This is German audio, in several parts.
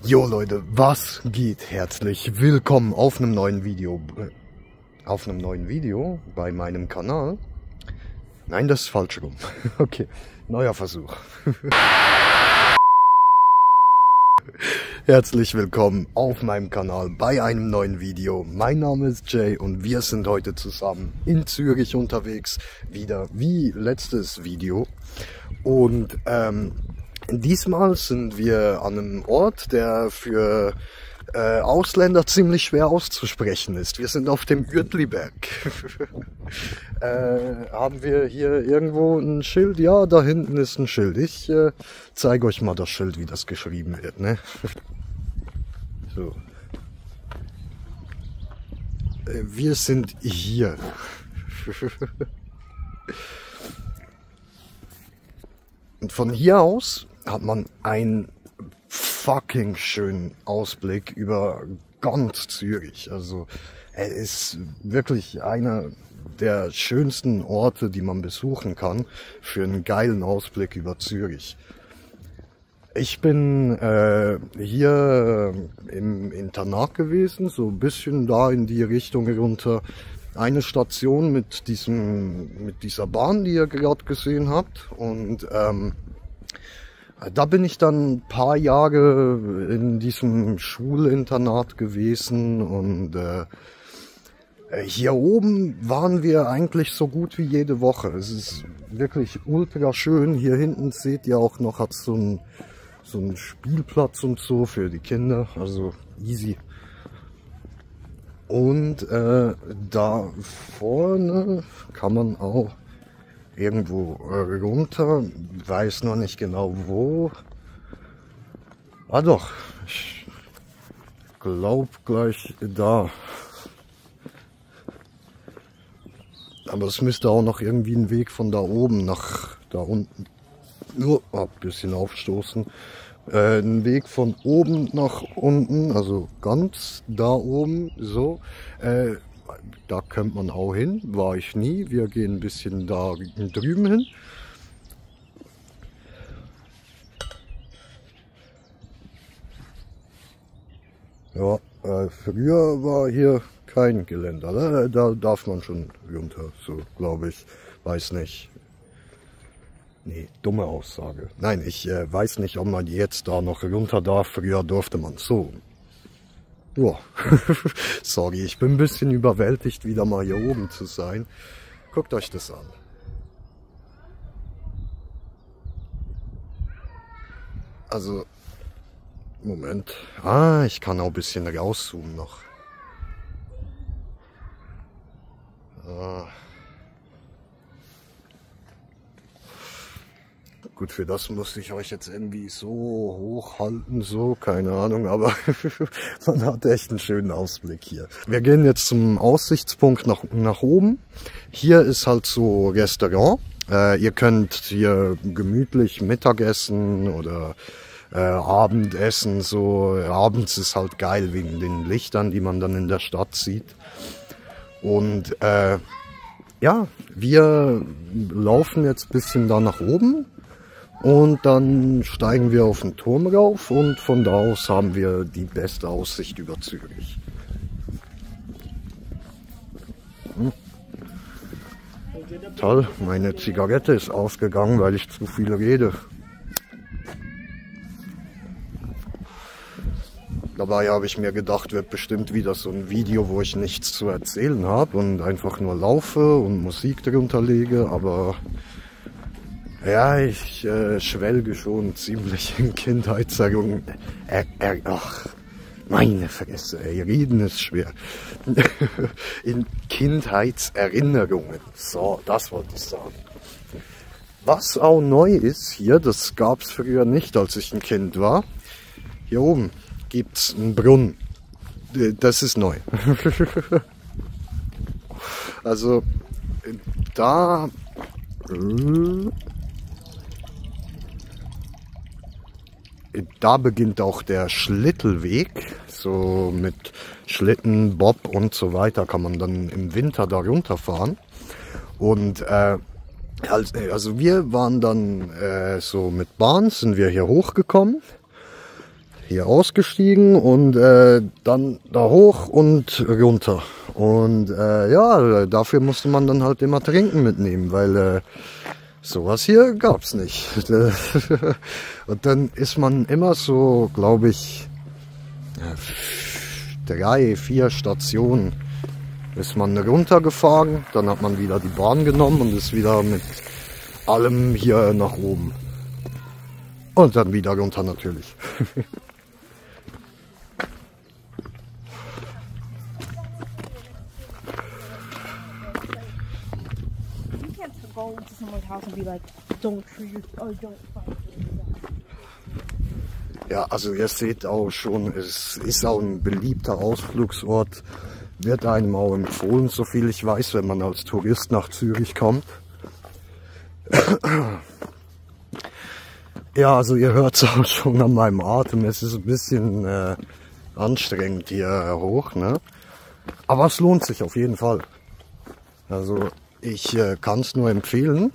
Jo Leute, was geht? Herzlich willkommen auf einem neuen Video. Bei meinem Kanal. Nein, das ist falsch rum. Okay, neuer Versuch. Herzlich willkommen auf meinem Kanal bei einem neuen Video. Mein Name ist Jay und wir sind heute zusammen in Zürich unterwegs. Wieder wie letztes Video. Und diesmal sind wir an einem Ort, der für Ausländer ziemlich schwer auszusprechen ist. Wir sind auf dem Uetliberg. Haben wir hier irgendwo ein Schild? Ja, da hinten ist ein Schild. Ich zeige euch mal das Schild, wie das geschrieben wird. Ne? So. Wir sind hier. Und von hier aus hat man einen fucking schönen Ausblick über ganz Zürich. Also er ist wirklich einer der schönsten Orte, die man besuchen kann, für einen geilen Ausblick über Zürich. Ich bin hier im Internat gewesen, so ein bisschen da in die Richtung runter. Eine Station mit dieser Bahn, die ihr gerade gesehen habt. Und da bin ich dann ein paar Jahre in diesem Schulinternat gewesen. Und hier oben waren wir eigentlich so gut wie jede Woche. Es ist wirklich ultra schön. Hier hinten seht ihr auch noch, hat so einen Spielplatz und so für die Kinder. Also easy. Und da vorne kann man auch irgendwo runter, weiß noch nicht genau wo. Ah doch, ich glaube gleich da. Aber es müsste auch noch irgendwie ein Weg von da oben nach da unten. Nur ein bisschen aufstoßen. Ein Weg von oben nach unten, also ganz da oben, so. Da kommt man auch hin, war ich nie. Wir gehen ein bisschen da drüben hin. Ja, früher war hier kein Geländer. Da darf man schon runter, so glaube ich. Weiß nicht. Nee, dumme Aussage. Nein, ich weiß nicht, ob man jetzt da noch runter darf. Früher durfte man so. Ja, sorry, ich bin ein bisschen überwältigt, wieder mal hier oben zu sein. Guckt euch das an. Also, Moment. Ah, ich kann auch ein bisschen rauszoomen noch. Ah. Gut, für das musste ich euch jetzt irgendwie so hochhalten, so, keine Ahnung, aber man hat echt einen schönen Ausblick hier. Wir gehen jetzt zum Aussichtspunkt nach oben. Hier ist halt so Restaurant. Ihr könnt hier gemütlich Mittagessen oder Abendessen, so. Abends ist halt geil wegen den Lichtern, die man dann in der Stadt sieht. Und ja, wir laufen jetzt ein bisschen da nach oben. Und dann steigen wir auf den Turm rauf und von da aus haben wir die beste Aussicht über Zürich. Toll, meine Zigarette ist ausgegangen, weil ich zu viel rede. Dabei habe ich mir gedacht, wird bestimmt wieder so ein Video, wo ich nichts zu erzählen habe und einfach nur laufe und Musik drunter lege, aber ja, ich schwelge schon ziemlich in Kindheitserinnerungen. Ach, meine Fresse, ey, reden ist schwer. In Kindheitserinnerungen. So, das wollte ich sagen. Was auch neu ist hier, das gab es früher nicht, als ich ein Kind war. Hier oben gibt's einen Brunnen. Das ist neu. Also, da beginnt auch der Schlittelweg, so mit Schlitten, Bob und so weiter kann man dann im Winter da runterfahren. Und also wir waren dann so mit Bahn, sind wir hier hochgekommen. hier ausgestiegen und dann da hoch und runter. Und ja, dafür musste man dann halt immer Trinken mitnehmen, weil sowas hier gab's nicht. Und dann ist man immer so, glaube ich, 3, 4 Stationen ist man runtergefahren, dann hat man wieder die Bahn genommen und ist wieder mit allem hier nach oben. Und dann wieder runter natürlich. Go to someone's house and be like, don't treat or don't fight. Ja, also ihr seht auch schon, es ist auch ein beliebter Ausflugsort, wird einem auch empfohlen, so viel ich weiß, wenn man als Tourist nach Zürich kommt. Ja, also ihr hört es auch schon an meinem Atem, es ist ein bisschen anstrengend hier hoch, ne? Aber es lohnt sich auf jeden Fall. Also ich kann es nur empfehlen.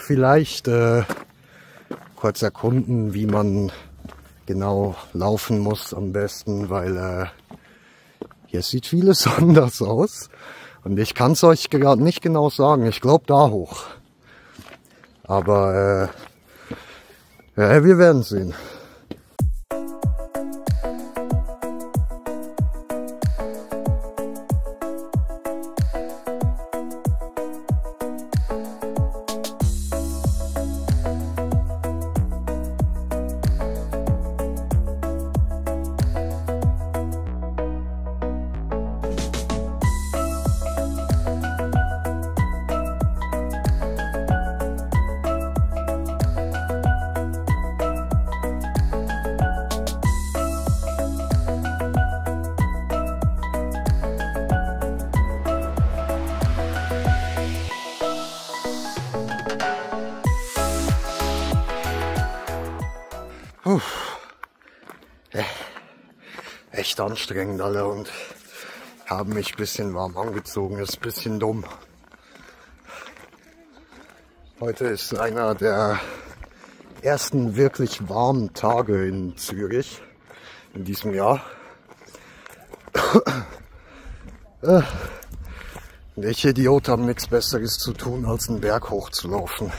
Vielleicht kurz erkunden, wie man genau laufen muss am besten, weil hier sieht vieles anders aus. Und ich kann es euch gerade nicht genau sagen. Ich glaube da hoch. Aber ja, wir werden sehen. Echt anstrengend alle und haben mich ein bisschen warm angezogen, ist ein bisschen dumm. Heute ist einer der ersten wirklich warmen Tage in Zürich in diesem Jahr. Und ich Idiot habe nichts Besseres zu tun, als einen Berg hochzulaufen.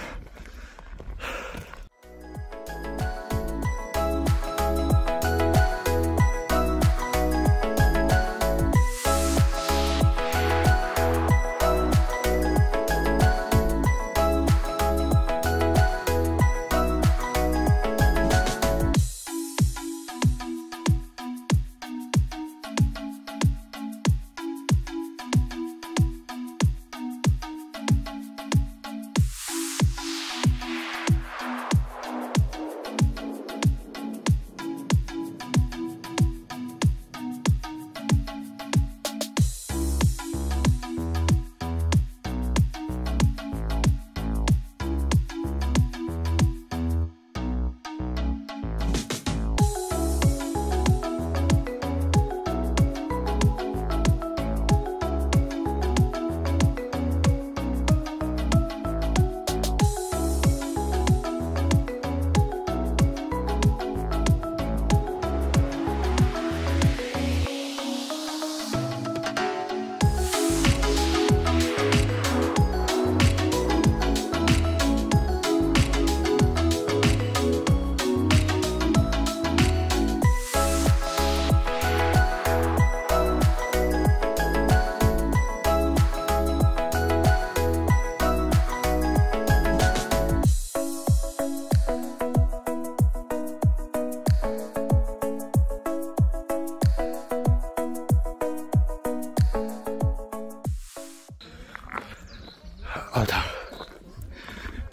Alter,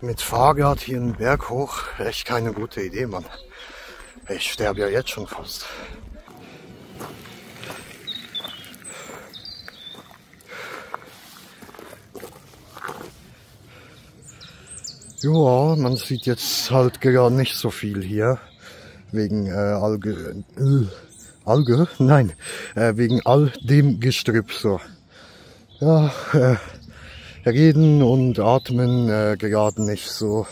mit Fahrrad hier einen Berg hoch, echt keine gute Idee, Mann. Ich sterbe ja jetzt schon fast. Ja, man sieht jetzt halt gerade nicht so viel hier, wegen Alge? Nein, wegen all dem Gestrüpp so. Ja, reden und atmen gerade nicht so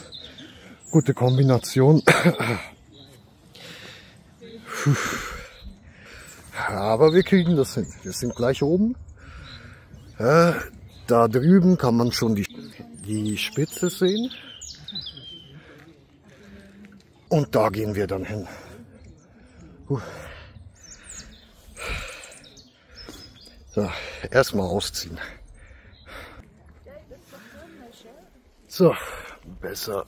gute Kombination. Aber wir kriegen das hin. Wir sind gleich oben. Da drüben kann man schon die Spitze sehen. Und da gehen wir dann hin. So, erstmal ausziehen. So, besser.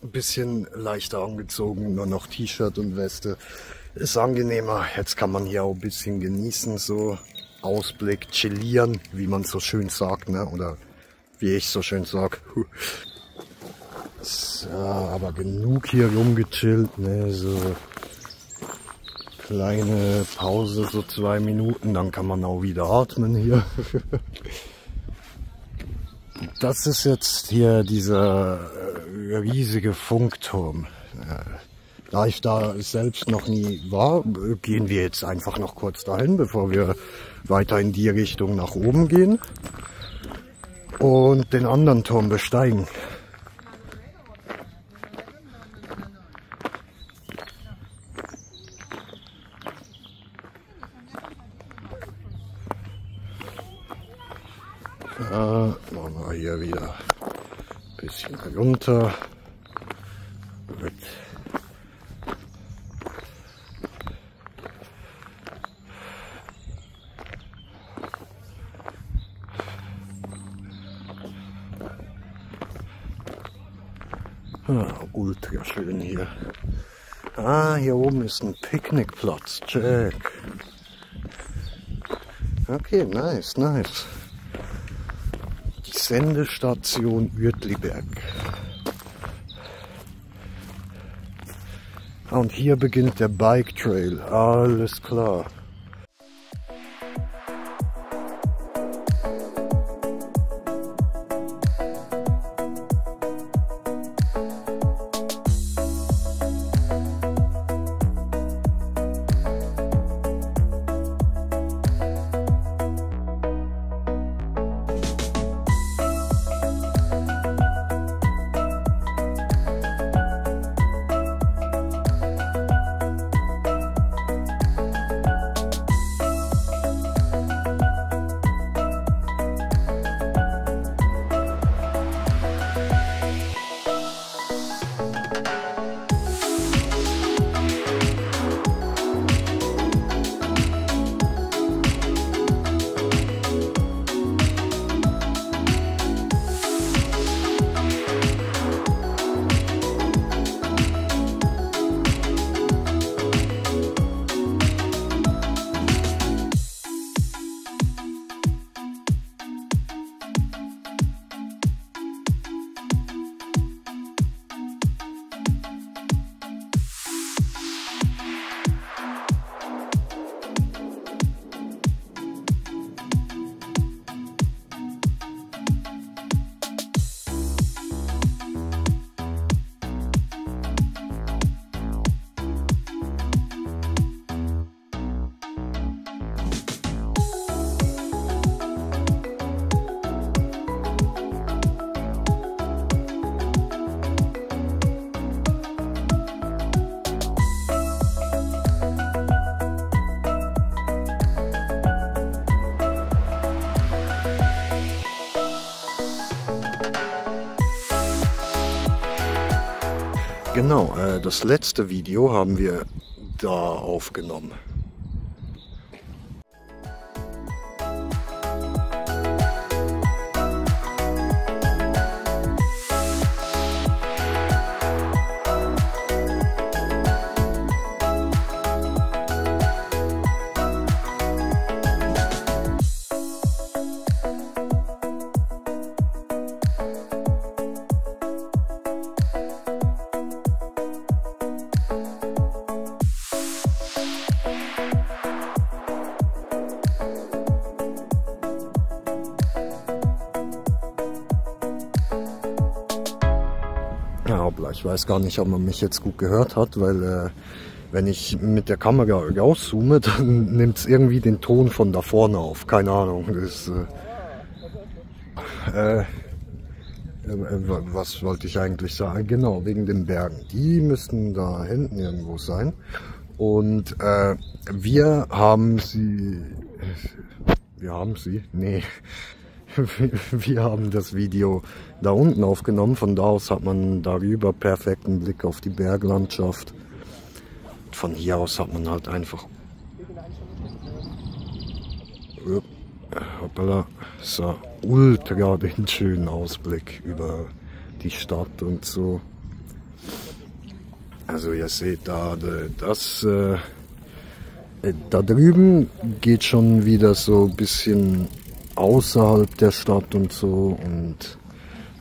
Ein bisschen leichter angezogen, nur noch T-Shirt und Weste. Ist angenehmer. Jetzt kann man hier auch ein bisschen genießen, so Ausblick, chillieren, wie man so schön sagt, ne? Oder wie ich so schön sag. So, aber genug hier rumgechillt, ne? So kleine Pause, so 2 Minuten, dann kann man auch wieder atmen hier. Das ist jetzt hier dieser riesige Funkturm. Da ich da selbst noch nie war, gehen wir jetzt einfach noch kurz dahin, bevor wir weiter in die Richtung nach oben gehen und den anderen Turm besteigen. Machen wir hier wieder ein bisschen runter. Gut. Ultra schön hier. Hier oben ist ein Picknickplatz. Check. Okay, nice, nice. Die Sendestation Uetliberg. Und hier beginnt der Bike Trail. Alles klar. Genau, das letzte Video haben wir da aufgenommen. Ja, hoppla, ich weiß gar nicht, ob man mich jetzt gut gehört hat, weil wenn ich mit der Kamera rauszoome, dann nimmt es irgendwie den Ton von da vorne auf. Keine Ahnung. Das, was wollte ich eigentlich sagen? Genau, wegen den Bergen. Die müssten da hinten irgendwo sein. Und wir haben das Video da unten aufgenommen. Von da aus hat man darüber perfekten Blick auf die Berglandschaft. Von hier aus hat man halt einfach so ultra den schönen Ausblick über die Stadt und so. Also ihr seht da, da drüben geht schon wieder so ein bisschen außerhalb der Stadt und so, und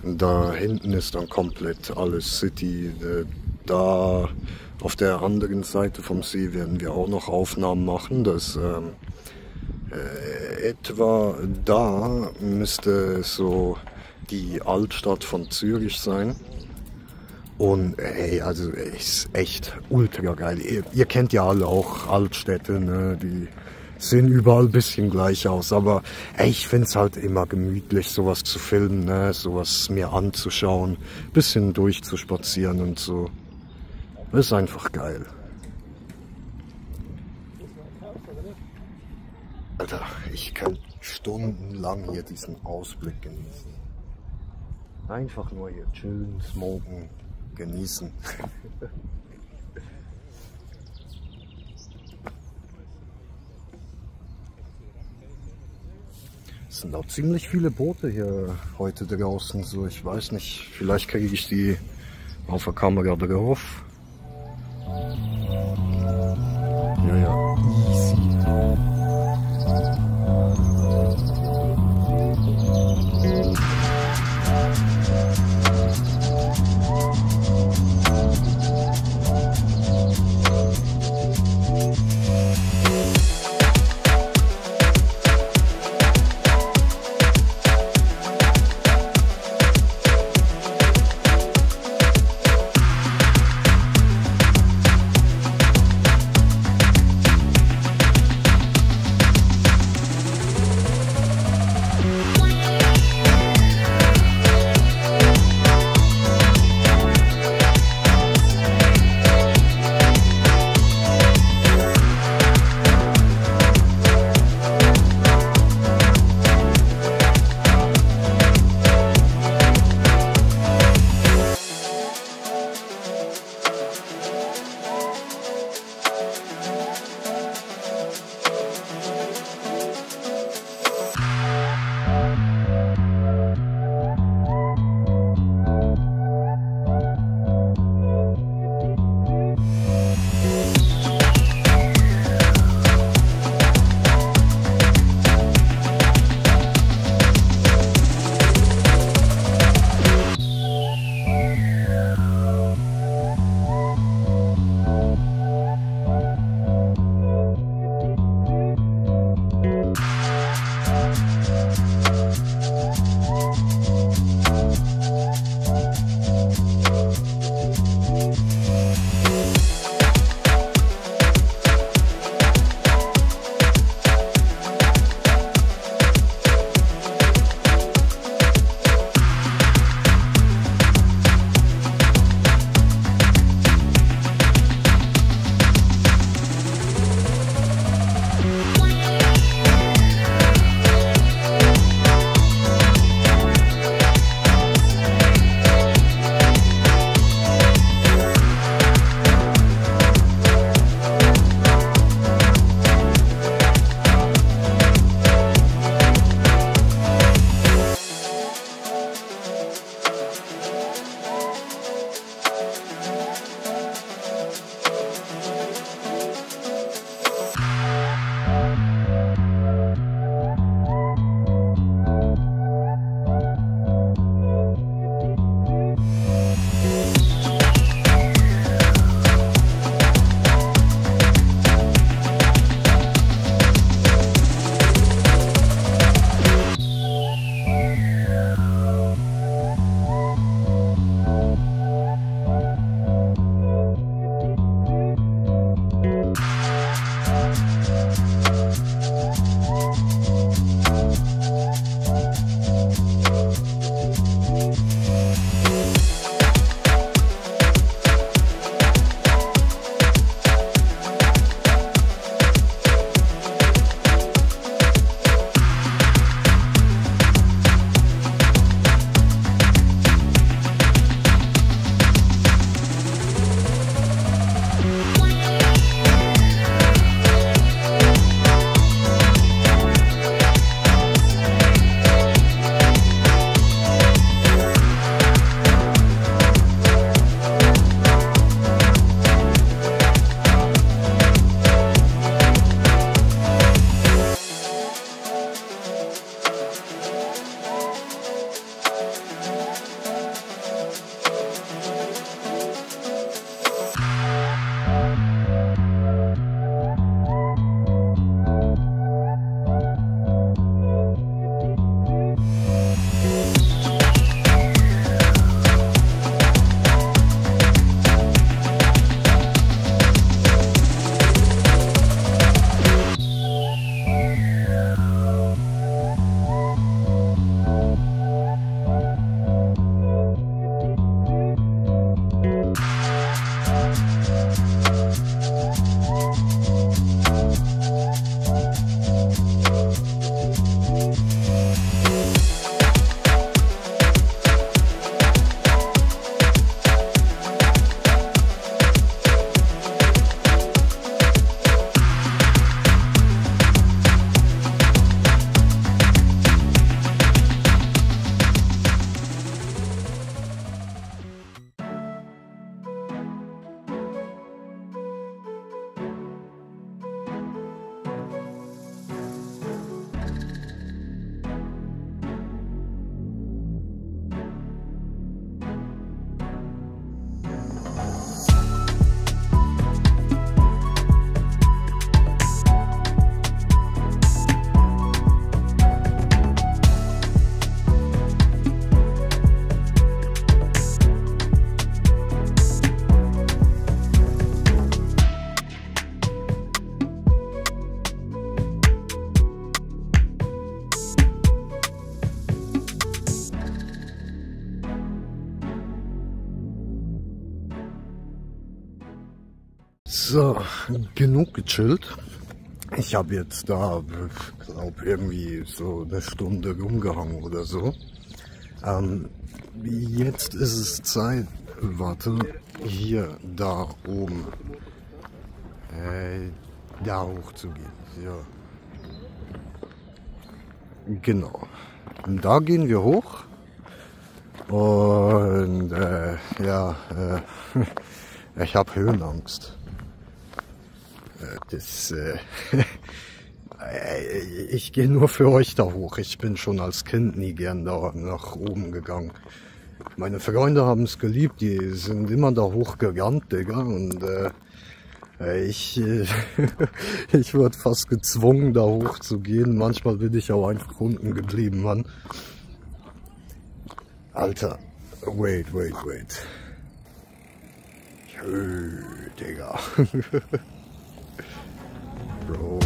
da hinten ist dann komplett alles City. Da auf der anderen Seite vom See werden wir auch noch Aufnahmen machen. Das etwa da müsste so die Altstadt von Zürich sein. Und ey, also ist echt ultra geil. Ihr kennt ja alle auch Altstädte, ne? Die sehen überall ein bisschen gleich aus. Aber ey, ich find's halt immer gemütlich, sowas zu filmen, ne? Sowas mir anzuschauen, bisschen durchzuspazieren und so. Das ist einfach geil. Alter, ich kann stundenlang hier diesen Ausblick genießen. Einfach nur hier chillen, smoken, genießen. Es sind auch ziemlich viele Boote hier heute draußen. So, ich weiß nicht, vielleicht kriege ich die auf der Kamera drauf. Ja, ja, easy. So, genug gechillt. Ich habe jetzt da, glaube irgendwie so eine Stunde rumgehangen oder so. Jetzt ist es Zeit, warte, hier, da oben, da hoch zu gehen. Ja. Genau. Und da gehen wir hoch. Und ja, ich habe Höhenangst. Ich gehe nur für euch da hoch. Ich bin schon als Kind nie gern da nach oben gegangen. Meine Freunde haben es geliebt, die sind immer da hochgerannt, Digga. Und ich wurde fast gezwungen, da hoch zu gehen. Manchmal bin ich auch einfach unten geblieben, Mann. Alter, wait. Digga. Bro.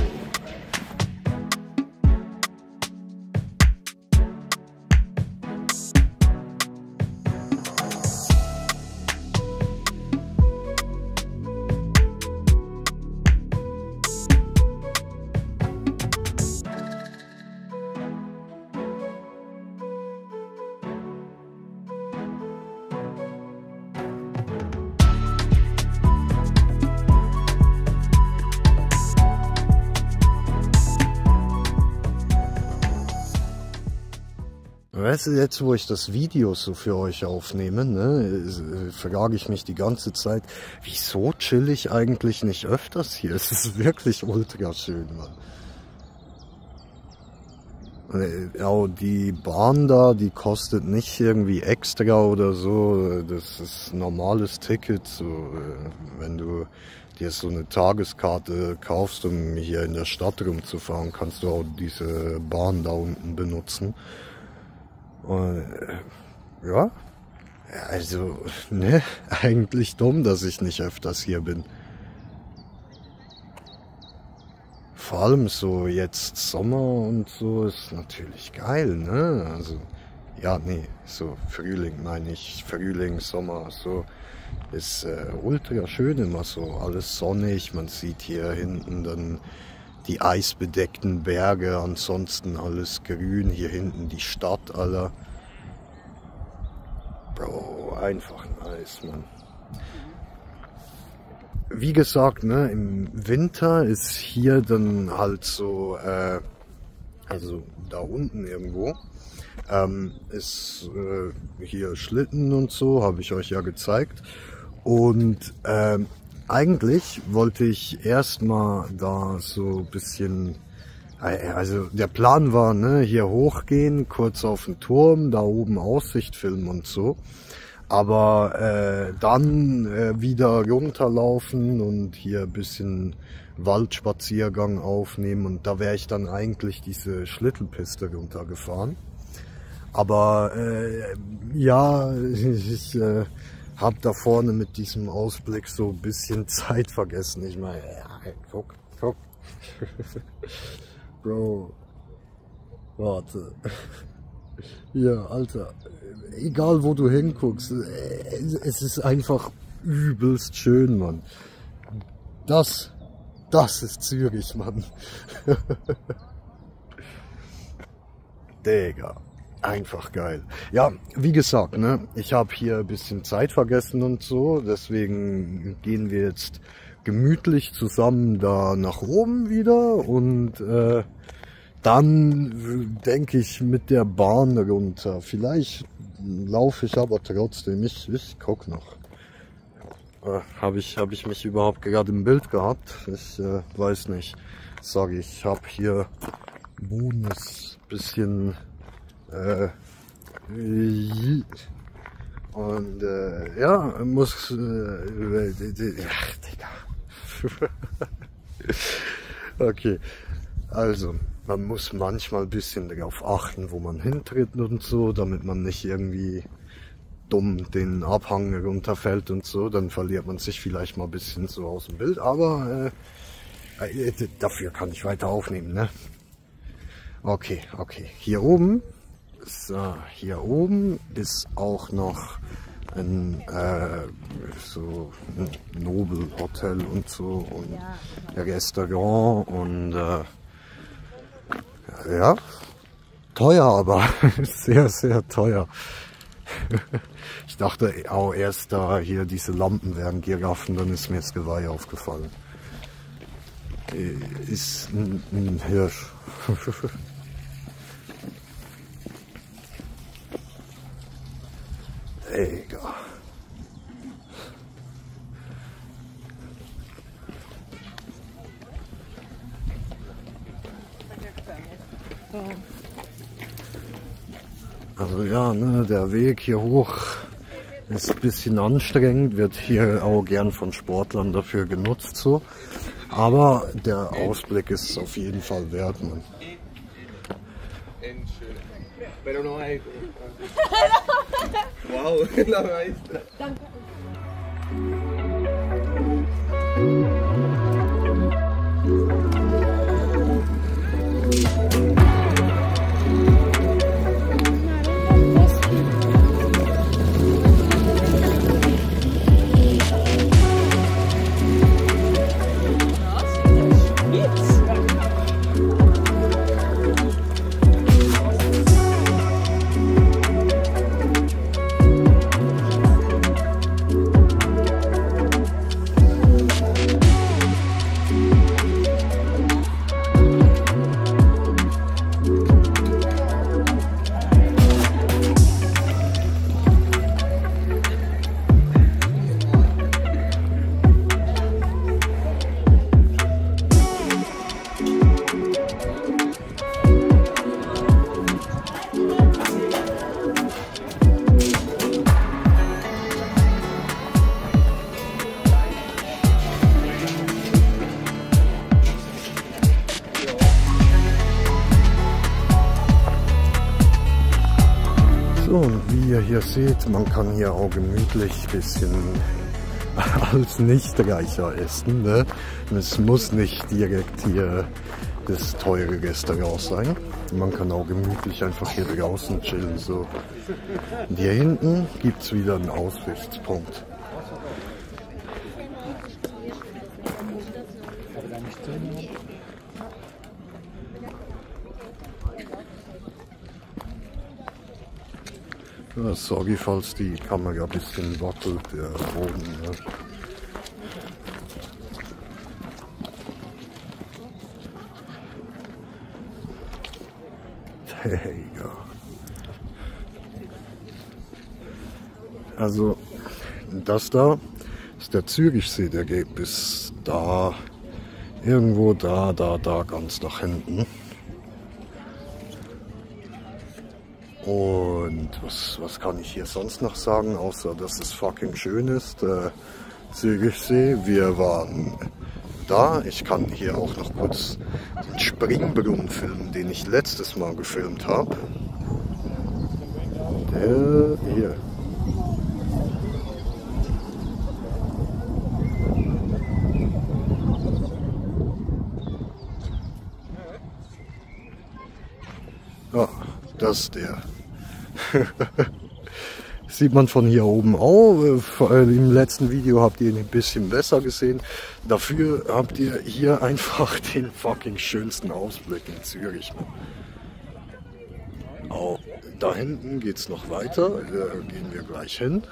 Weißt du, jetzt wo ich das Video so für euch aufnehme, ne, frage ich mich die ganze Zeit, wieso chill ich eigentlich nicht öfters hier? Es ist wirklich ultra schön, Mann. Ja, die Bahn da, die kostet nicht irgendwie extra oder so, das ist ein normales Ticket, so, wenn du dir so eine Tageskarte kaufst, um hier in der Stadt rumzufahren, kannst du auch diese Bahn da unten benutzen. Und, ja, also, ne, eigentlich dumm, dass ich nicht öfters hier bin. Vor allem so jetzt Sommer und so ist natürlich geil, ne? Also, ja, nee, so Frühling meine ich, Frühling, Sommer, so ist ultra schön immer so, alles sonnig, man sieht hier hinten dann die eisbedeckten Berge, ansonsten alles grün, hier hinten die Stadt, Alter. Bro, einfach nice, Mann. Wie gesagt, ne, im Winter ist hier dann halt so, also da unten irgendwo, ist hier Schlitten und so, habe ich euch ja gezeigt. Und eigentlich wollte ich erstmal da so ein bisschen, also der Plan war, ne, hier hochgehen, kurz auf den Turm, da oben Aussicht filmen und so. Aber dann wieder runterlaufen und hier ein bisschen Waldspaziergang aufnehmen. Und da wäre ich dann eigentlich diese Schlittelpiste runtergefahren. Aber ja, ich habe da vorne mit diesem Ausblick so ein bisschen Zeit vergessen. Ich meine, ja, guck. Bro, warte. Ja, Alter, egal wo du hinguckst, es ist einfach übelst schön, Mann. Das ist Zürich, Mann. Digga, einfach geil. Ja, wie gesagt, ne, ich habe hier ein bisschen Zeit vergessen und so, deswegen gehen wir jetzt gemütlich zusammen da nach oben wieder und dann denke ich mit der Bahn runter. Vielleicht laufe ich aber trotzdem. Ich guck noch. Habe ich mich überhaupt gerade im Bild gehabt? Ich weiß nicht. Sorry, ich habe hier Bonus bisschen und ja, muss ach, Digga. Okay, also man muss manchmal ein bisschen darauf achten, wo man hintritt und so, damit man nicht irgendwie dumm den Abhang runterfällt und so, dann verliert man sich vielleicht mal ein bisschen so aus dem Bild, aber dafür kann ich weiter aufnehmen, ne? Okay, hier oben ist auch noch so ein Nobel Hotel und so und Restaurant und ja, teuer, aber sehr, sehr teuer. Ich dachte auch erst, da hier diese Lampen wären Giraffen, dann ist mir das Geweih aufgefallen. Ist ein Hirsch. Egal. Also ja, ne, der Weg hier hoch ist ein bisschen anstrengend, wird hier auch gern von Sportlern dafür genutzt so. Aber der Ausblick ist auf jeden Fall wert, man. Wow, la maestra. So, und wie ihr hier seht, man kann hier auch gemütlich ein bisschen als Nichtreicher essen. Ne? Es muss nicht direkt hier das teure Restaurant sein. Man kann auch gemütlich einfach hier draußen chillen. So. Und hier hinten gibt es wieder einen Aussichtspunkt. Ja, sorry, falls die Kamera ein bisschen wackelt, der Boden. Ne? Hey, ja. Also, das da ist der Zürichsee, der geht bis da, irgendwo da, ganz nach hinten. Und was kann ich hier sonst noch sagen, außer dass es fucking schön ist, der Zürichsee. Wir waren da. Ich kann hier auch noch kurz den Springbrunnen filmen, den ich letztes Mal gefilmt habe. Der hier. Ja, das ist der. Sieht man von hier oben auch. Im letzten Video habt ihr ihn ein bisschen besser gesehen. Dafür habt ihr hier einfach den fucking schönsten Ausblick in Zürich. Auch da hinten geht es noch weiter. Da gehen wir gleich hin.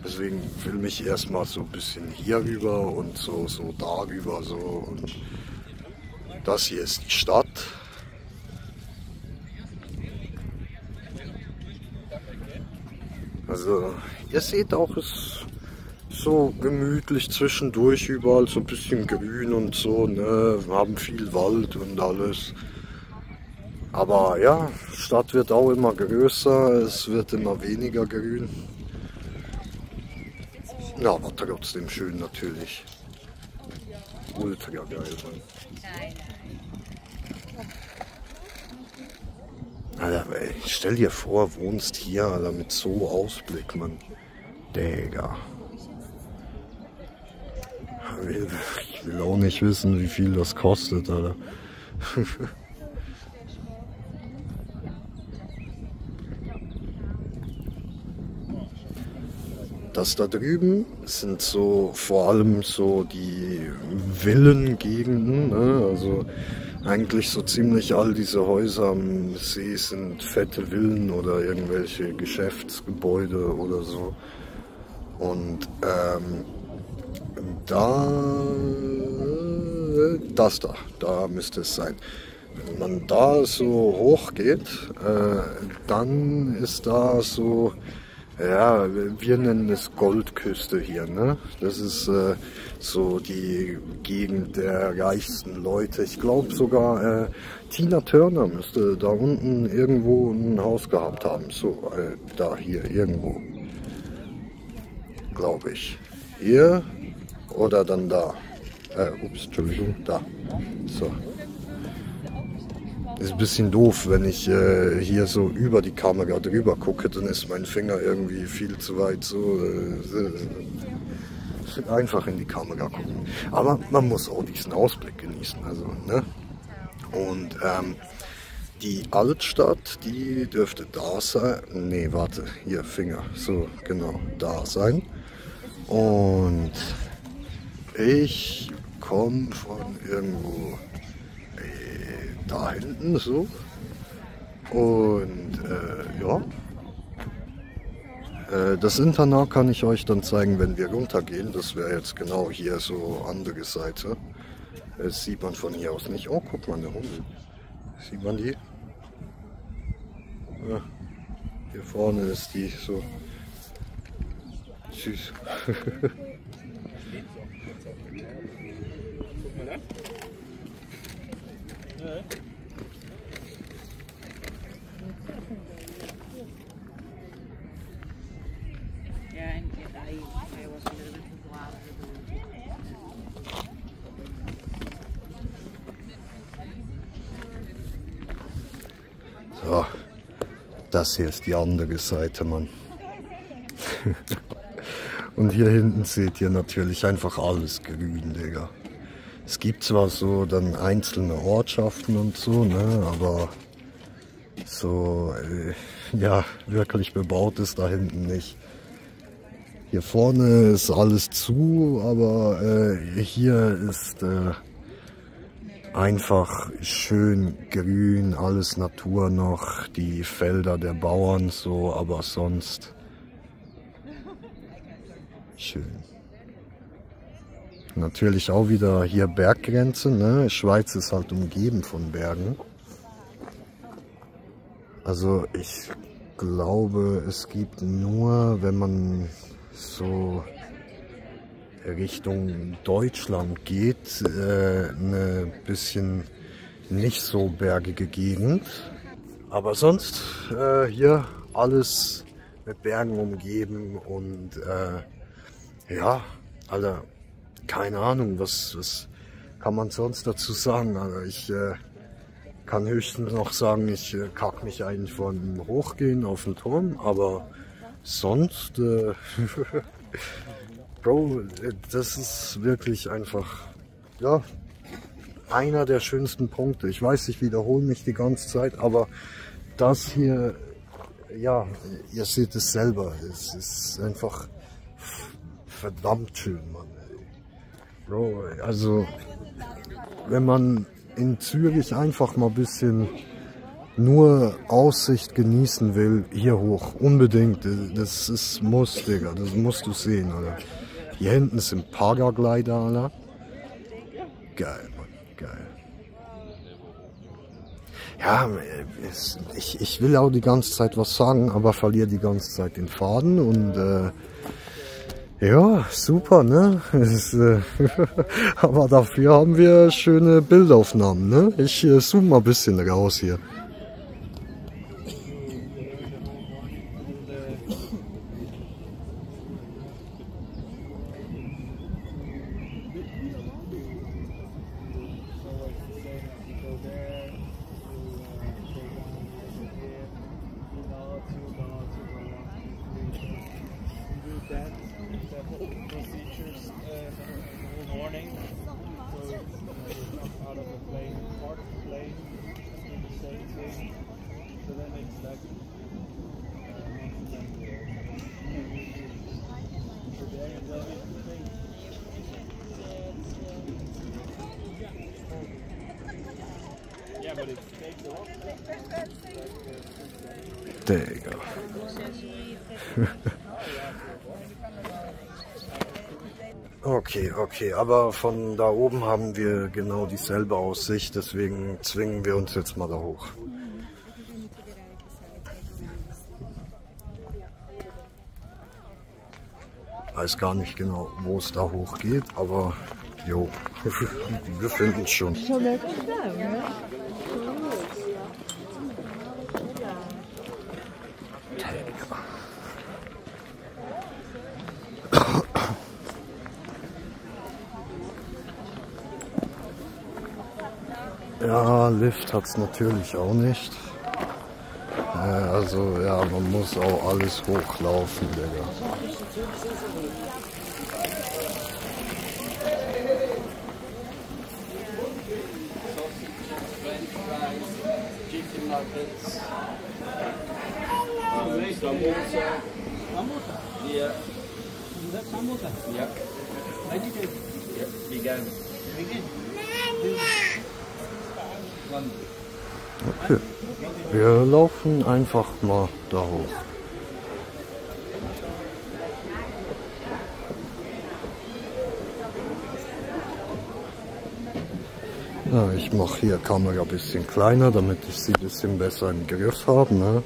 Deswegen filme ich erstmal so ein bisschen hier rüber und so darüber. So. Und das hier ist die Stadt. Also, ihr seht auch, es ist so gemütlich zwischendurch, überall so ein bisschen grün und so, ne? Wir haben viel Wald und alles. Aber ja, die Stadt wird auch immer größer, es wird immer weniger grün. Ja, aber trotzdem schön natürlich. Ultra geil, Mann. Alter, ey, stell dir vor, wohnst hier, Alter, mit so Ausblick, Mann. Digga. Ich will auch nicht wissen, wie viel das kostet, Alter. Das da drüben sind so vor allem so die Villengegenden, ne? Also eigentlich so ziemlich all diese Häuser am See sind fette Villen oder irgendwelche Geschäftsgebäude oder so. Und da müsste es sein. Wenn man da so hoch geht, dann ist da so, ja, wir nennen es Goldküste hier, ne? Das ist so die Gegend der reichsten Leute. Ich glaube sogar Tina Turner müsste da unten irgendwo ein Haus gehabt haben. So, da hier irgendwo. Glaube ich. Hier oder dann da. Ups, Entschuldigung, da. So. Ist ein bisschen doof, wenn ich hier so über die Kamera drüber gucke, dann ist mein Finger irgendwie viel zu weit so. Einfach in die Kamera gucken. Aber man muss auch diesen Ausblick genießen. Also, ne? Und die Altstadt, die dürfte da sein. Nee, warte, hier Finger. So, genau, da sein. Und ich komme von irgendwo da hinten so. Und ja. Das Internat kann ich euch dann zeigen, wenn wir runtergehen. Das wäre jetzt genau hier so andere Seite. Das sieht man von hier aus nicht. Oh, guck mal, eine Hunde. Sieht man die? Ja. Hier vorne ist die so süß. So, das hier ist die andere Seite, Mann. Und hier hinten seht ihr natürlich einfach alles grün, Digga. Es gibt zwar so dann einzelne Ortschaften und so, ne, aber so, ja, wirklich bebaut ist da hinten nicht. Hier vorne ist alles zu, aber hier ist einfach schön grün, alles Natur noch, die Felder der Bauern so, aber sonst schön. Natürlich auch wieder hier Berggrenze, ne? Schweiz ist halt umgeben von Bergen. Also ich glaube, es gibt nur, wenn man so Richtung Deutschland geht, eine bisschen nicht so bergige Gegend. Aber sonst hier alles mit Bergen umgeben und ja, Alter, keine Ahnung, was kann man sonst dazu sagen? Also ich kann höchstens noch sagen, ich kack mich eigentlich von Hochgehen auf den Turm, aber sonst, Bro, das ist wirklich einfach, ja, einer der schönsten Punkte. Ich weiß, ich wiederhole mich die ganze Zeit, aber das hier, ja, ihr seht es selber, es ist einfach verdammt schön, Mann. Bro, also wenn man in Zürich einfach mal ein bisschen nur Aussicht genießen will, hier hoch, unbedingt, das ist Muss, Digga, das musst du sehen, oder? Hier hinten sind Paraglider, Alter. Geil, Mann, geil. Ja, ich will auch die ganze Zeit was sagen, aber verliere die ganze Zeit den Faden und ja, super, ne? Aber dafür haben wir schöne Bildaufnahmen, ne? Ich zoome mal ein bisschen raus hier. Digga. Okay, aber von da oben haben wir genau dieselbe Aussicht, deswegen zwingen wir uns jetzt mal da hoch. Weiß gar nicht genau, wo es da hoch geht, aber jo, wir finden es schon. Ja, Lift hat es natürlich auch nicht. Also ja, man muss auch alles hochlaufen, Digga. Okay, wir laufen einfach mal da hoch. Ja, ich mache hier Kamera ein bisschen kleiner, damit ich sie ein bisschen besser im Griff habe. Ne?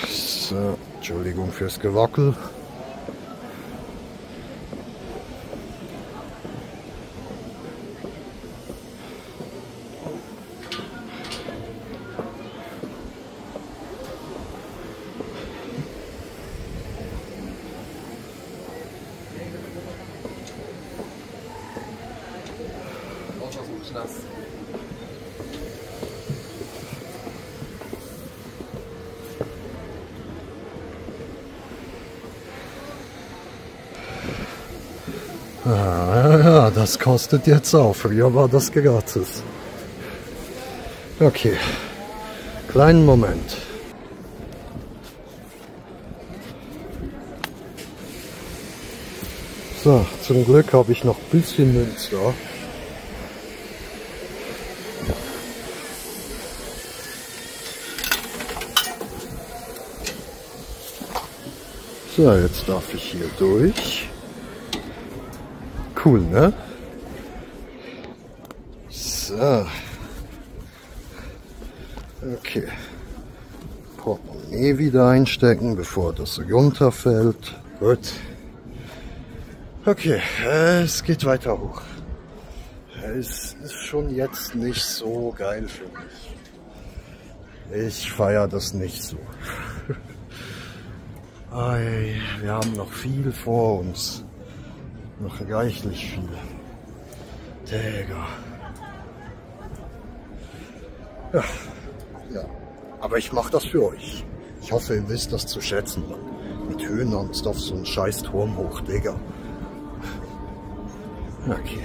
So, Entschuldigung fürs Gewackel. Ja, das kostet jetzt auch. Früher war das gratis. Okay, kleinen Moment. So, zum Glück habe ich noch ein bisschen Münz da. So, jetzt darf ich hier durch. Cool, ne? So. Okay. Portemonnaie wieder einstecken, bevor das runterfällt. Gut. Okay, es geht weiter hoch. Es ist schon jetzt nicht so geil für mich. Ich feiere das nicht so. Wir haben noch viel vor uns. Noch reichlich viel. Digga. Ja. Aber ich mache das für euch. Ich hoffe, ihr wisst das zu schätzen. Mit Höhen und auf so einen scheiß Turm hoch, Digga. Okay.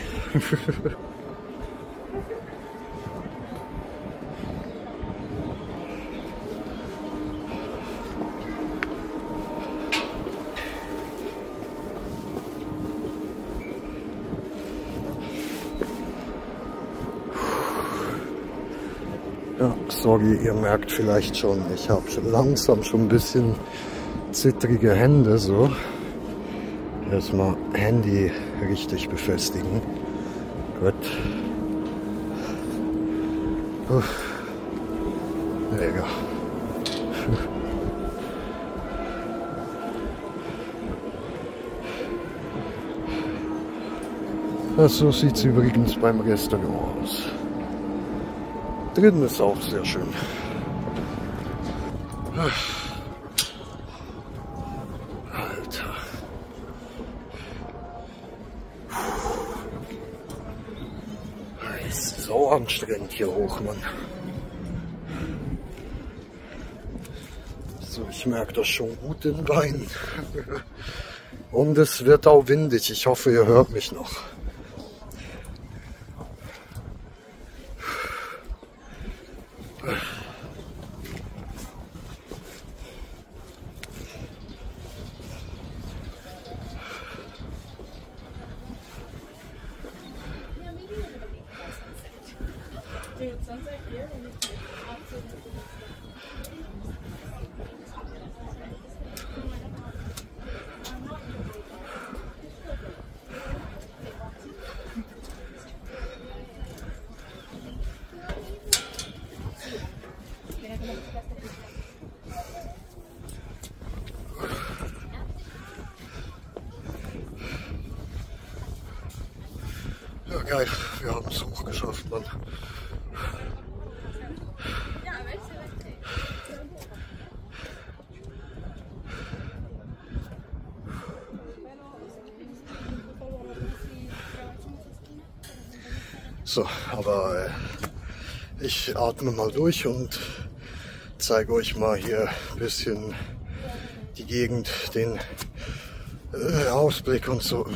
Ja, sorry, ihr merkt vielleicht schon, ich habe langsam schon ein bisschen zittrige Hände, so. Erstmal Handy richtig befestigen. Gut. Mega. So sieht es übrigens beim Restaurant aus. Drinnen ist auch sehr schön. Alter. Es ist so anstrengend hier hoch, Mann. So, ich merke das schon gut in den Beinen. Und es wird auch windig. Ich hoffe, ihr hört mich noch. Ja, geil, wir haben es hochgeschafft, Mann. So, aber ich atme mal durch und zeige euch mal hier ein bisschen die Gegend, den Ausblick und so.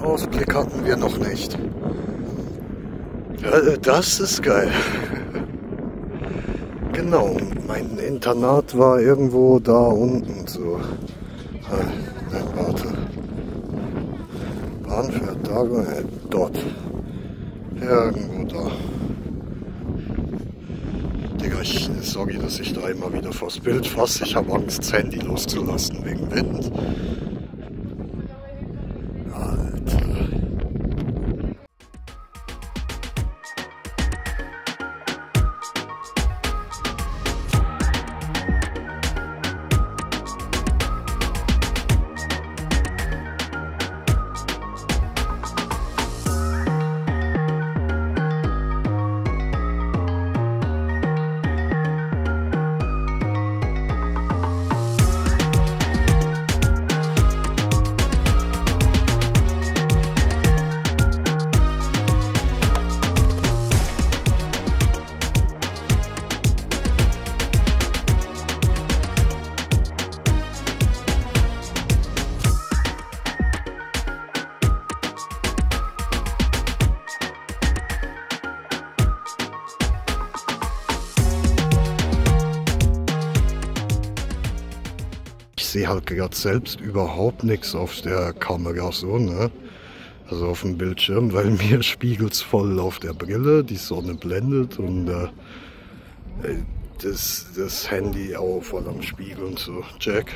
Ausblick hatten wir noch nicht. Das ist geil. Genau, mein Internat war irgendwo da unten so. Nein, warte. Bahn fährt da, dort. Irgendwo da. Digga, sorry, dass ich da immer wieder vors Bild fasse. Ich habe Angst, das Handy loszulassen wegen Wind. Ich sehe halt gerade selbst überhaupt nichts auf der Kamera so, ne? Also auf dem Bildschirm, weil mir spiegelt's voll auf der Brille, die Sonne blendet und das Handy auch voll am Spiegel und so. Jack.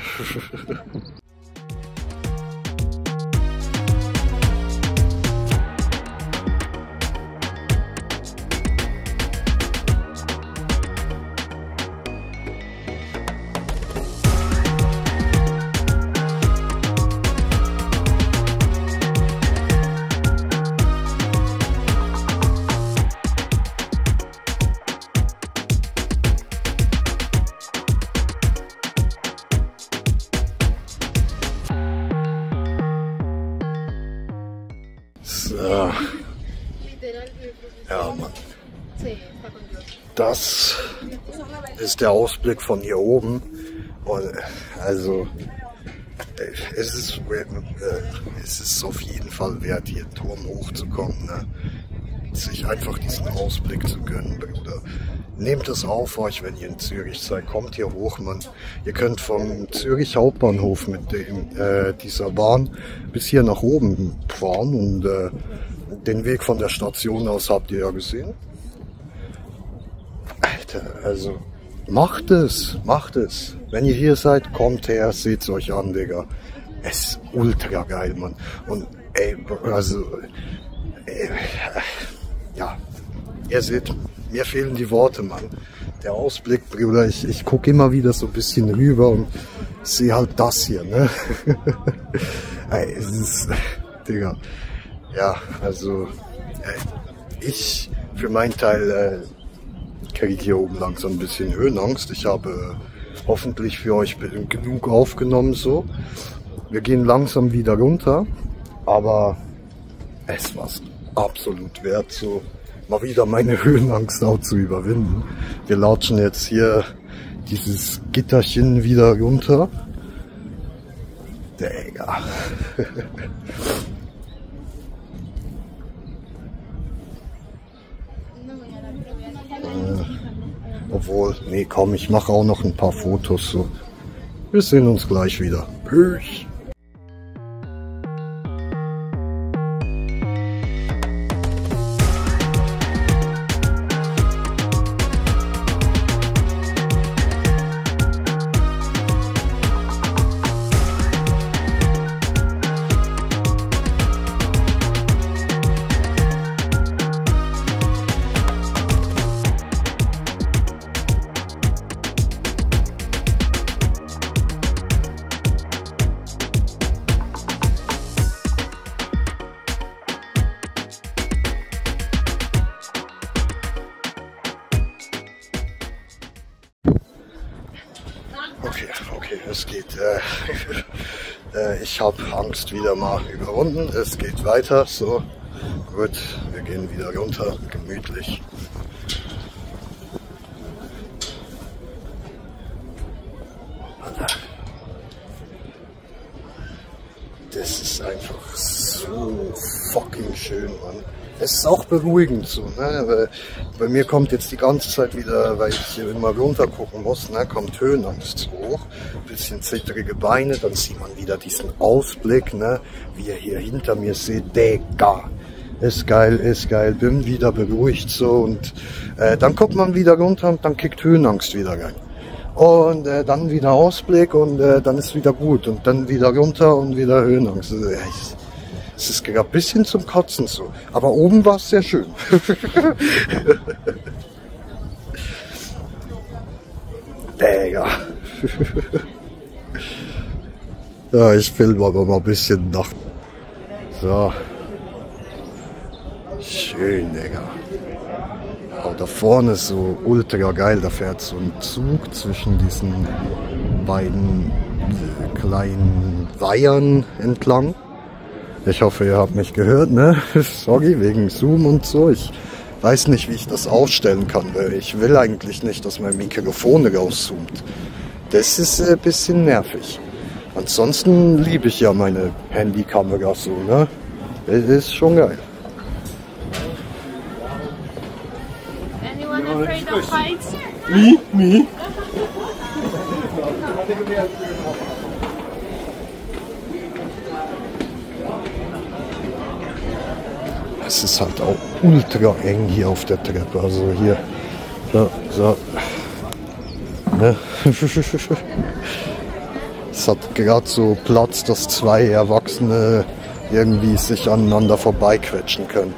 So. Ja, Mann. Das ist der Ausblick von hier oben. Und also es ist auf jeden Fall wert, hier Turm hochzukommen, ne? Sich einfach diesen Ausblick zu gönnen, Bruder. nehmt es auf euch, wenn ihr in Zürich seid. Kommt hier hoch, Mann. Ihr könnt vom Zürich Hauptbahnhof mit dieser Bahn bis hier nach oben fahren und den Weg von der Station aus habt ihr ja gesehen. Alter, also macht es. Wenn ihr hier seid, kommt her, seht's euch an, Digga. Es ist ultra geil, Mann. Und ey, ja, ihr seht, mir fehlen die Worte, Mann. Der Ausblick, Bruder, ich gucke immer wieder so ein bisschen rüber und sehe halt das hier, ne? Ey, es ist, Digga, ja, also, ich für meinen Teil kriege hier oben langsam ein bisschen Höhenangst. Ich habe hoffentlich für euch genug aufgenommen, so. Wir gehen langsam wieder runter, aber es war absolut wert, so mal wieder meine Höhenangst auch zu überwinden. Wir latschen jetzt hier dieses Gitterchen wieder runter. Digga. Obwohl, nee, komm, ich mache auch noch ein paar Fotos, so. Wir sehen uns gleich wieder. Peace. Okay, es geht. Ich habe Angst wieder mal überwunden. Es geht weiter. So, gut, wir gehen wieder runter, gemütlich. Das ist einfach so fucking schön, Mann. Es ist auch beruhigend so, ne? Bei mir kommt jetzt die ganze Zeit wieder, weil ich hier immer runter gucken muss, ne? Kommt Höhenangst hoch, bisschen zittrige Beine, dann sieht man wieder diesen Ausblick, ne? Wie ihr hier hinter mir seht, Digga. Ist geil, bin wieder beruhigt so und dann guckt man wieder runter und dann kickt Höhenangst wieder rein. Und dann wieder Ausblick und dann ist wieder gut und dann wieder runter und wieder Höhenangst. Es ist gerade ein bisschen zum Kotzen so, aber oben war es sehr schön. Digga. Ja, ich filme aber mal ein bisschen nach. So. Schön, Digga. Aber da vorne ist so ultra geil, da fährt so ein Zug zwischen diesen beiden kleinen Weihern entlang. Ich hoffe, ihr habt mich gehört, ne? Sorry, wegen Zoom und so. Ich weiß nicht, wie ich das ausstellen kann. Ich will eigentlich nicht, dass mein Mikrofon rauszoomt. Das ist ein bisschen nervig. Ansonsten liebe ich ja meine Handykamera so, ne? Das ist schon geil. Anyone afraid of heights? Me? Es ist halt auch ultra eng hier auf der Treppe, also hier, so. Ne? Es hat gerade so Platz, dass zwei Erwachsene irgendwie sich aneinander vorbeiquetschen können.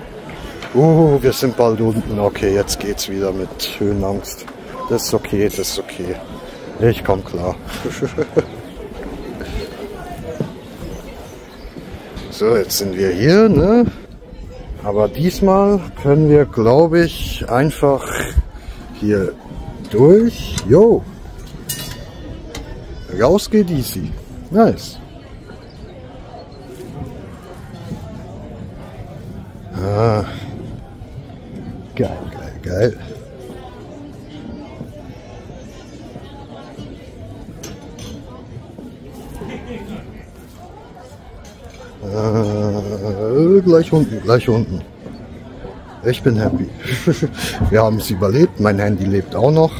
Wir sind bald unten, okay, jetzt geht's wieder mit Höhenangst. Das ist okay, ich komm klar. So, jetzt sind wir hier, ne? Aber diesmal können wir, glaube ich, einfach hier durch. Jo! Raus geht easy. Nice. Ah. Geil. Gleich unten. Ich bin happy. Wir haben es überlebt, mein Handy lebt auch noch.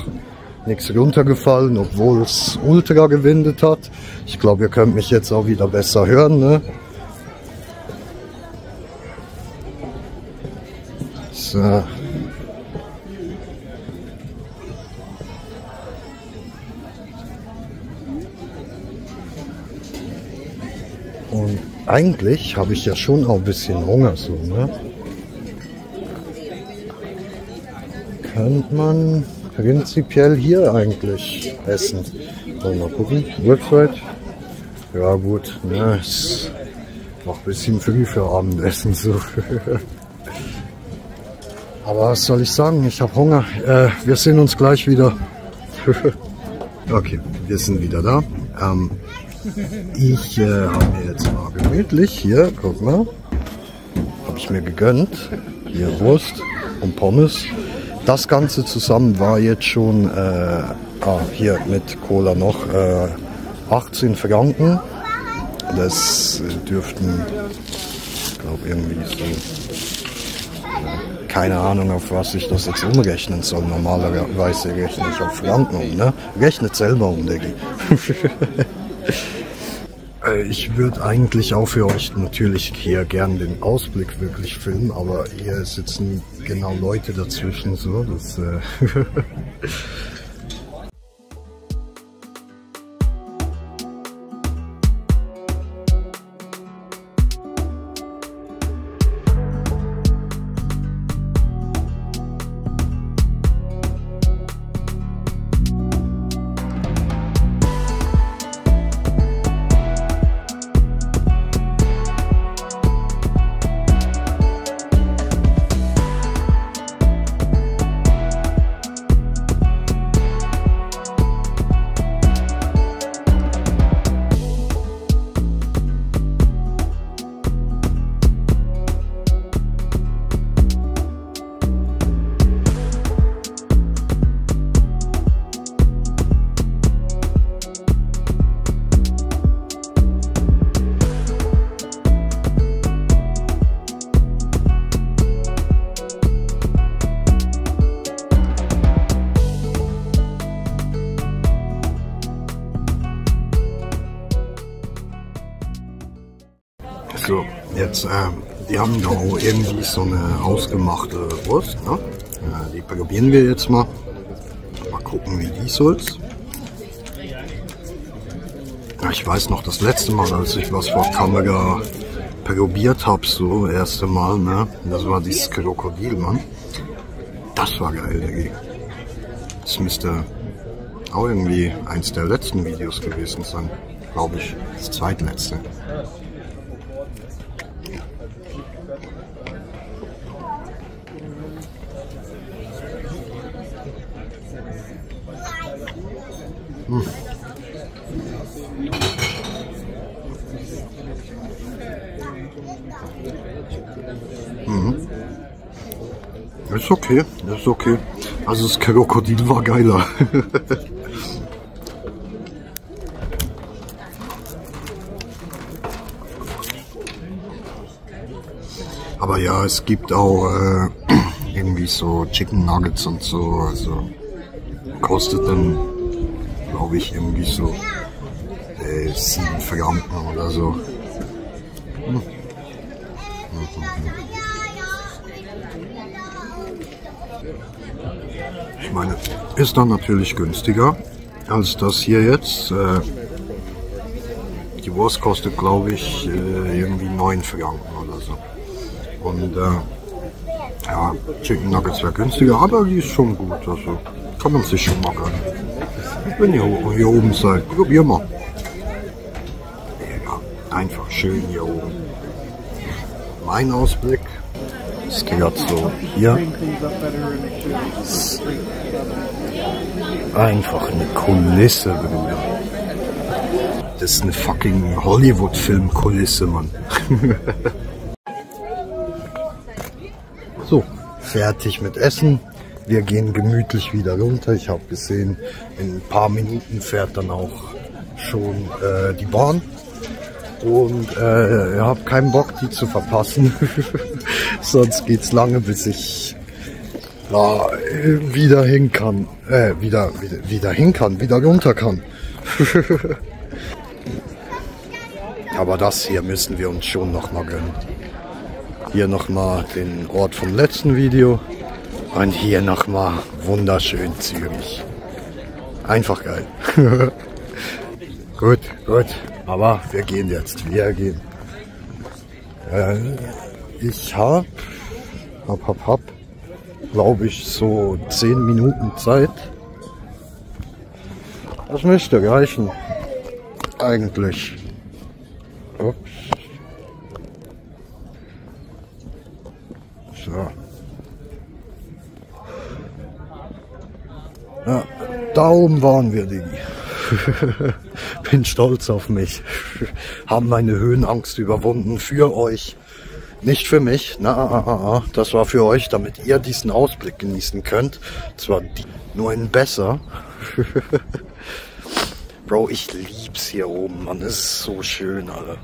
Nichts runtergefallen, obwohl es ultra gewindet hat. Ich glaube, ihr könnt mich jetzt auch wieder besser hören, ne? So. Und eigentlich habe ich ja schon auch ein bisschen Hunger, so, ne? Könnte man prinzipiell hier eigentlich essen. Mal gucken. Website. Ja gut, ne, ist noch ein bisschen früh für Abendessen so. Aber was soll ich sagen? Ich habe Hunger. Wir sehen uns gleich wieder. Okay, wir sind wieder da. Ich habe mir jetzt mal gemütlich hier, guck mal, habe ich mir gegönnt. Hier Wurst und Pommes. Das Ganze zusammen war jetzt schon, hier mit Cola noch, 18 Franken. Das dürften, ich glaube irgendwie so, keine Ahnung, auf was ich das jetzt umrechnen soll. Normalerweise rechne ich auf Franken um, ne? Rechnet selber um, Diggi. Ich würde eigentlich auch für euch natürlich hier gern den Ausblick wirklich filmen, aber hier sitzen genau Leute dazwischen, so, das so, jetzt, die haben da auch irgendwie so eine ausgemachte Wurst, ne? Die probieren wir jetzt mal. Mal gucken, wie die so ist. Ja, ich weiß noch, das letzte Mal, als ich was vor Kamera probiert habe, so, das erste Mal, ne? Das war dieses Krokodil, Mann. Das war geil, Diggi. Das müsste auch irgendwie eins der letzten Videos gewesen sein. Glaube ich, das zweitletzte. Ist okay, ist okay. Also das Krokodil war geiler. Aber ja, es gibt auch irgendwie so Chicken Nuggets und so. Also kostet dann, glaube ich, irgendwie so 7 Franken oder so. Ich meine, ist dann natürlich günstiger als das hier jetzt. Die Wurst kostet, glaube ich, irgendwie 9 Franken oder so. Und ja, Chicken Nuggets wäre günstiger, aber die ist schon gut. Also kann man sich schon mal gönnen. Wenn ihr hier oben seid, probier mal. Ja, einfach schön hier oben. Mein Ausblick. Es geht gerade so hier. Einfach eine Kulisse, Bruder. Das ist eine fucking Hollywood-Film-Kulisse, Mann. So, fertig mit Essen. Wir gehen gemütlich wieder runter. Ich habe gesehen, in ein paar Minuten fährt dann auch schon die Bahn. Und ich habe keinen Bock, die zu verpassen. Sonst geht's lange, bis ich wieder hin kann. Wieder runter kann. Aber das hier müssen wir uns schon nochmal gönnen. Hier nochmal den Ort vom letzten Video. Und hier nochmal wunderschön Zürich. Einfach geil. Gut. Aber wir gehen jetzt. Ich hab, glaube ich, so 10 Minuten Zeit. Das müsste reichen. Eigentlich. Ups. So. Ja, da oben waren wir, Digi. Bin stolz auf mich. Haben meine Höhenangst überwunden für euch. Nicht für mich. Das war für euch, damit ihr diesen Ausblick genießen könnt. Zwar nur in besser. Bro, ich lieb's hier oben, Mann. Es ist so schön, Alter.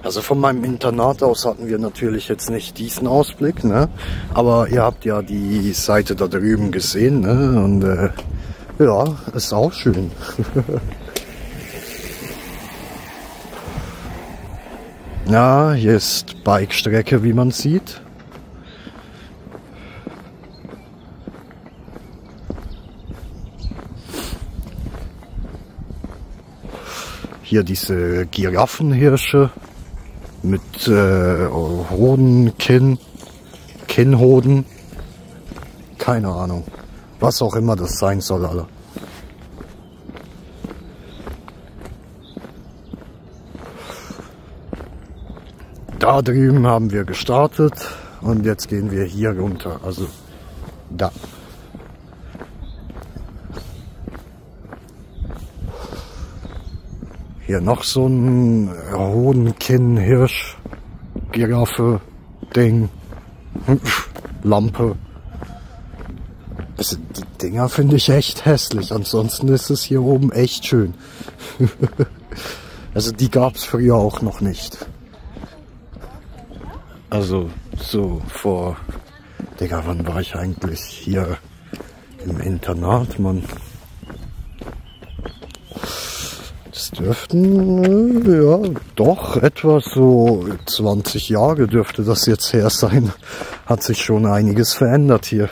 Also von meinem Internat aus hatten wir natürlich jetzt nicht diesen Ausblick, ne? Aber ihr habt ja die Seite da drüben gesehen, ne? Und ja, ist auch schön. Ja, hier ist Bike-Strecke, wie man sieht. Hier diese Giraffenhirsche mit Hoden, Kinnhoden. Keine Ahnung. Was auch immer das sein soll, Alter. Da drüben haben wir gestartet und jetzt gehen wir hier runter, also da. Hier noch so ein Hodenkinn-Hirsch, Giraffe, Ding, Lampe. Also die Dinger finde ich echt hässlich, ansonsten ist es hier oben echt schön. Also die gab es früher auch noch nicht. Also so vor, Digga, wann war ich eigentlich hier im Internat, Mann? Das dürften, ja, doch etwa so 20 Jahre dürfte das jetzt her sein. Hat sich schon einiges verändert hier.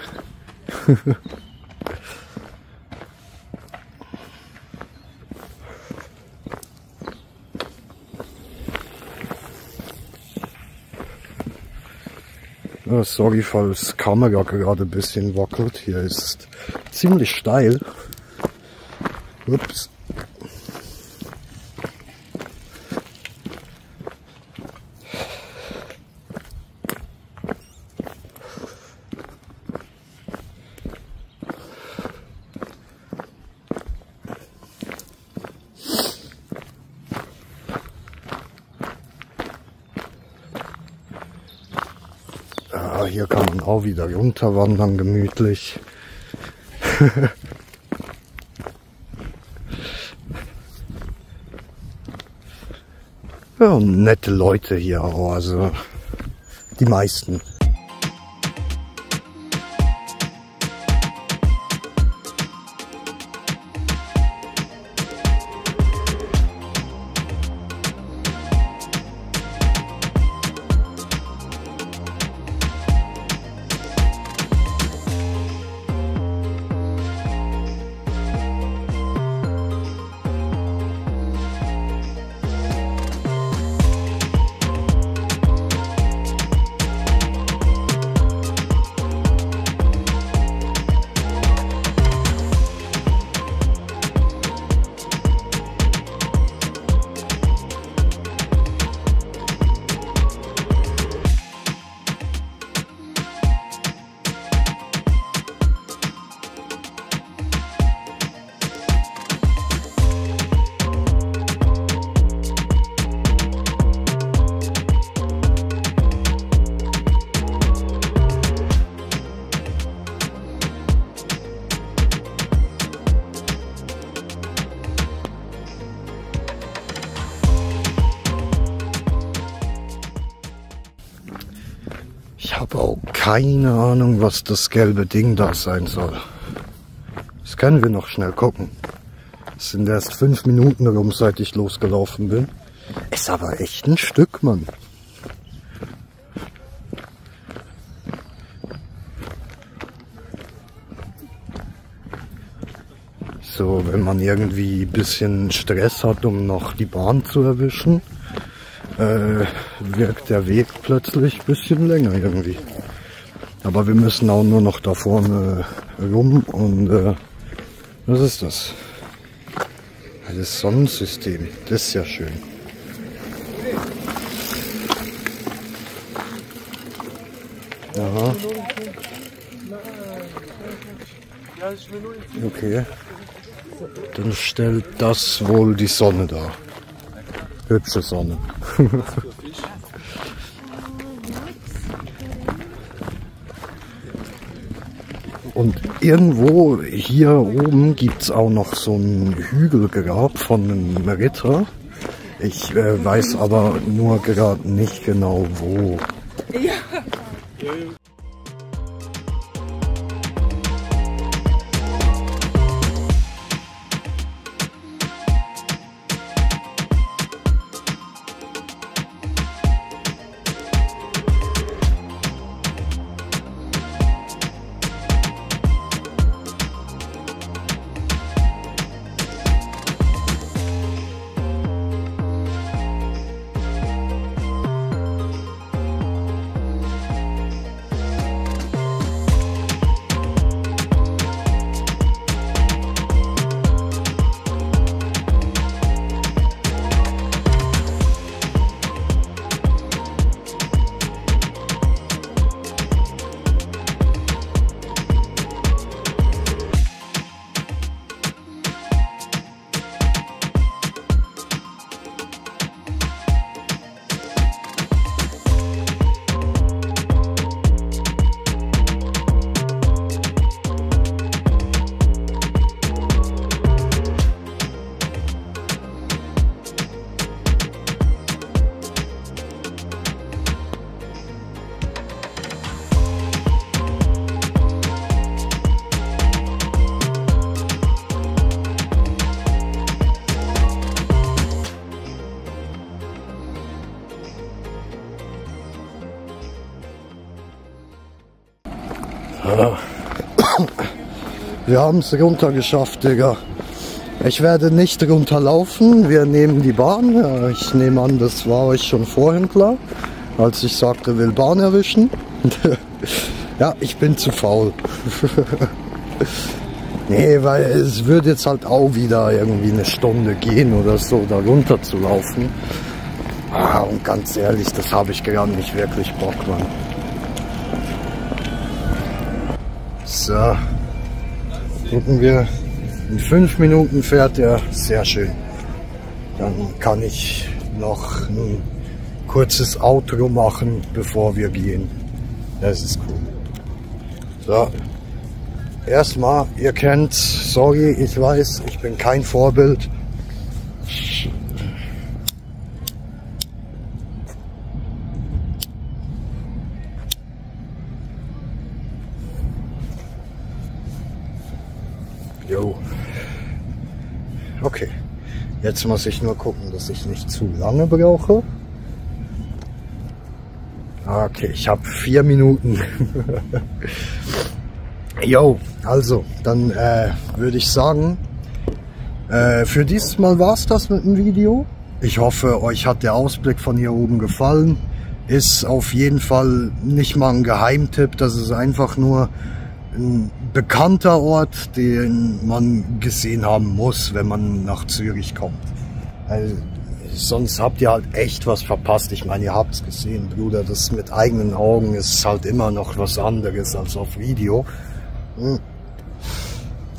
Sorry, falls Kamera gerade ein bisschen wackelt. Hier ist ziemlich steil. Ups. Hier kann man auch wieder runterwandern, gemütlich. Ja, und nette Leute hier auch, also die meisten. Ich habe auch keine Ahnung, was das gelbe Ding da sein soll. Das können wir noch schnell gucken. Es sind erst 5 Minuten rum, seit ich losgelaufen bin. Ist aber echt ein Stück, Mann. So, wenn man irgendwie ein bisschen Stress hat, um noch die Bahn zu erwischen, wirkt der Weg plötzlich ein bisschen länger irgendwie. Aber wir müssen auch nur noch da vorne rum und was ist das? Das Sonnensystem, das ist ja schön. Aha. Okay. Dann stellt das wohl die Sonne dar. Hübsche Sonne. Und irgendwo hier oben gibt es auch noch so ein Hügelgrab von einem Ritter. Ich weiß aber nur gerade nicht genau wo. Ja. Wir haben es runter geschafft, Digga. Ich werde nicht runterlaufen, wir nehmen die Bahn. Ja, ich nehme an, das war euch schon vorhin klar, als ich sagte, will Bahn erwischen. Ja, ich bin zu faul. Nee, weil es würde jetzt halt auch wieder irgendwie eine Stunde gehen oder so, da runter zu laufen. Und ganz ehrlich, das habe ich gerade nicht wirklich Bock, Mann. So, gucken wir. In 5 Minuten fährt er, sehr schön. Dann kann ich noch ein kurzes Outro machen, bevor wir gehen. Das ist cool. So, erstmal, ihr kennt, sorry, ich weiß, ich bin kein Vorbild. Jo. Okay. Jetzt muss ich nur gucken, dass ich nicht zu lange brauche. Okay, ich habe 4 Minuten. Jo, also, dann würde ich sagen, für dieses Mal war es das mit dem Video. Ich hoffe, euch hat der Ausblick von hier oben gefallen. Ist auf jeden Fall nicht mal ein Geheimtipp, das ist einfach nur ein bekannter Ort, den man gesehen haben muss, wenn man nach Zürich kommt. Also, sonst habt ihr halt echt was verpasst. Ich meine, ihr habt es gesehen, Bruder, das mit eigenen Augen ist halt immer noch was anderes als auf Video.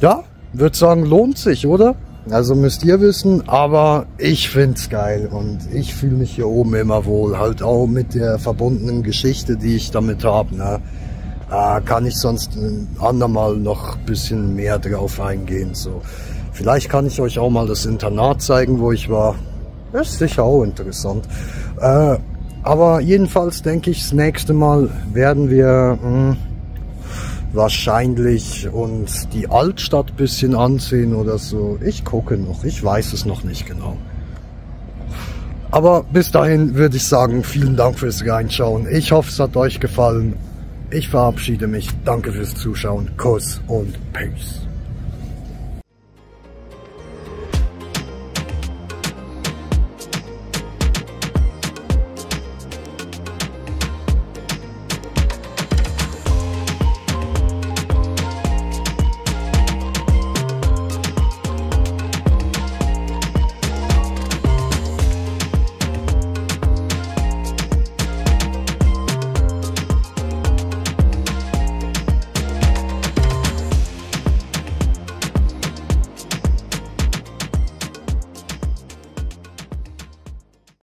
Ja, würde sagen, lohnt sich, oder? Also müsst ihr wissen, aber ich find's geil und ich fühle mich hier oben immer wohl, halt auch mit der verbundenen Geschichte, die ich damit habe, ne? Kann ich sonst ein andermal noch ein bisschen mehr drauf eingehen. So. Vielleicht kann ich euch auch mal das Internat zeigen, wo ich war. Das ist sicher auch interessant. Aber jedenfalls denke ich, das nächste Mal werden wir wahrscheinlich uns die Altstadt ein bisschen ansehen oder so. Ich gucke noch, ich weiß es noch nicht genau. Aber bis dahin würde ich sagen, vielen Dank fürs Reinschauen. Ich hoffe, es hat euch gefallen. Ich verabschiede mich. Danke fürs Zuschauen. Kuss und Peace.